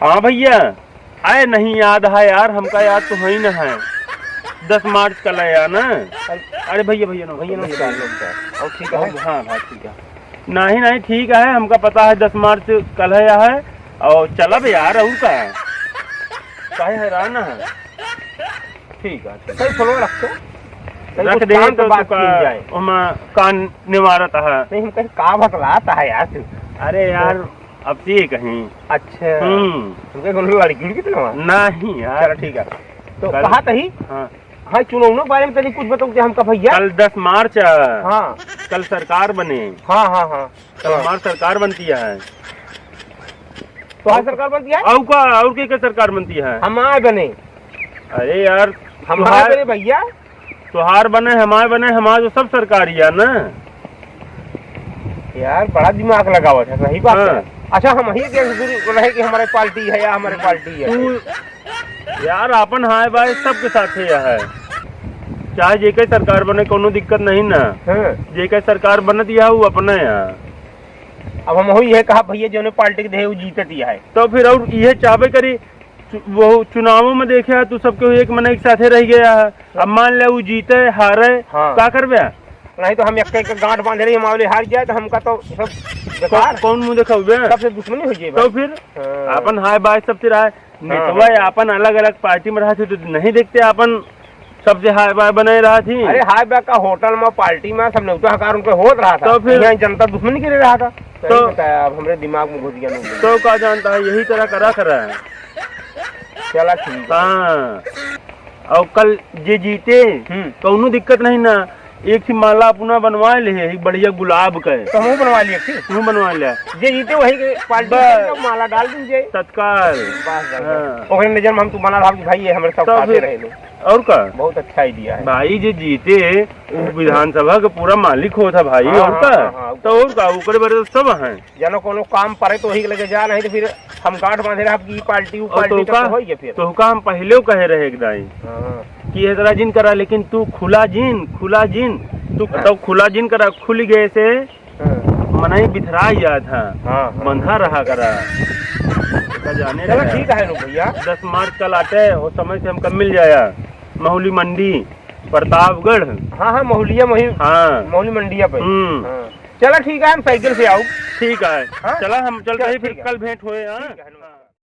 हाँ भैया, अरे नहीं याद है यार, हमका याद तो है ही ना है। 10 मार्च कल है यार ना। अरे भैया भैया नमस्कार। और ठीक है? हाँ हाँ ठीक है। नहीं नहीं ठीक है, हमका पता है 10 मार्च कल है या है। और चलब यार, और का काहे हैरान है। ठीक है सही फलो रखो, रख दे तो बात जाए। कान निवारत है। नहीं हम कहीं का बतलाता है यार तू। अरे यार अब ये कहीं। अच्छा तुमके लड़की कितना नहीं यार। चलो ठीक है, तो कहा तही। हाँ हाँ, चुनाव के बारे में तनी कुछ बताओ हमका भैया। कल 10 मार्च। हाँ कल सरकार बने। हाँ हाँ हाँ, कल हमारी सरकार बनती है। तो हाँ सरकार बनती है। और क्या सरकार बनती है? हमारे बने। अरे यार हमारे बने भैया, त्योहार बने हमारे बने, हमारे तो सब सरकारी है ना यार। बड़ा दिमाग लगा हुआ था, सही बात है। अच्छा हम ही रहे कि हमारे पार्टी है या हमारे पार्टी है। तू यार अपन हाय भाई सबके साथ है, चाहे जेके सरकार बने कोनो दिक्कत नहीं ना। जेके सरकार बनत या वो अपने यहाँ। अब हम वही है कहा भैया जो ने पार्टी के दे वो जीतत ही है। तो फिर और ये चाहबे करी, वो चुनावों में देखे तू सबके एक मन एक साथे रह गया है। अब मान ले वो जीते हारे, क्या करबे? नहीं तो हम एक गांठ बांध रही हमारे हार जाए तो हमका तो सब बेकार। कौन मुंह दिखाओगे? सबसे दुश्मनी हो जाए। तो फिर अपन हाय बाय सबसे रहा नेतवा अपन अलग अलग पार्टी में रहा थे तो नहीं देखते अपन सबसे हाय बाय बने रहा थी। अरे हाय बाय का होटल में पार्टी में सब न्योता हकार उनको होत रहा था। तो फिर यहाँ जनता दुश्मनी के लिए रहा था। तो अब हमारे दिमाग में घुस गया। तो क्या जानता है, यही तरह करा है। चला ठीक। हाँ और कल जे जीते कौनो दिक्कत नहीं ना। एक सी माला अपना बनवा ले, एक बढ़िया गुलाब का। तो हम बनवा लिए थी। तू बनवा लिया? जे जीते वही के पार्टी माला डाल दीजिए तत्काल। ओकरे नजर में हम तू बना रहा भाई ये हमारे सब साथे रहे। और का बहुत अच्छा आइडिया है भाई। जे जीते वो विधानसभा का पूरा मालिक होता भाई। और का तो और का ऊपर बड़े सब हैं। जनो कोनो काम पड़े तो वही लगे जा, नहीं तो फिर हम गांठ बांधे रहे आपकी पार्टी वो पार्टी तो होई फिर। तो का हम पहले कहे रहे एक दाई कि ये तरह जिन करा, लेकिन तू खुला जिन तू तो खुला जिन करा, खुल गए से मनाई बिथरा जा था। बंधा रहा करा जाने। चलो ठीक है भैया, 10 मार्च कल आते और समय से हमको मिल जाया महुली मंडी प्रतापगढ़। हाँ महुलिया महुली मंडिया पे। चलो ठीक है, हम साइकिल से आऊ। ठीक है चला हम चलते हैं, फिर कल भेंट हुए।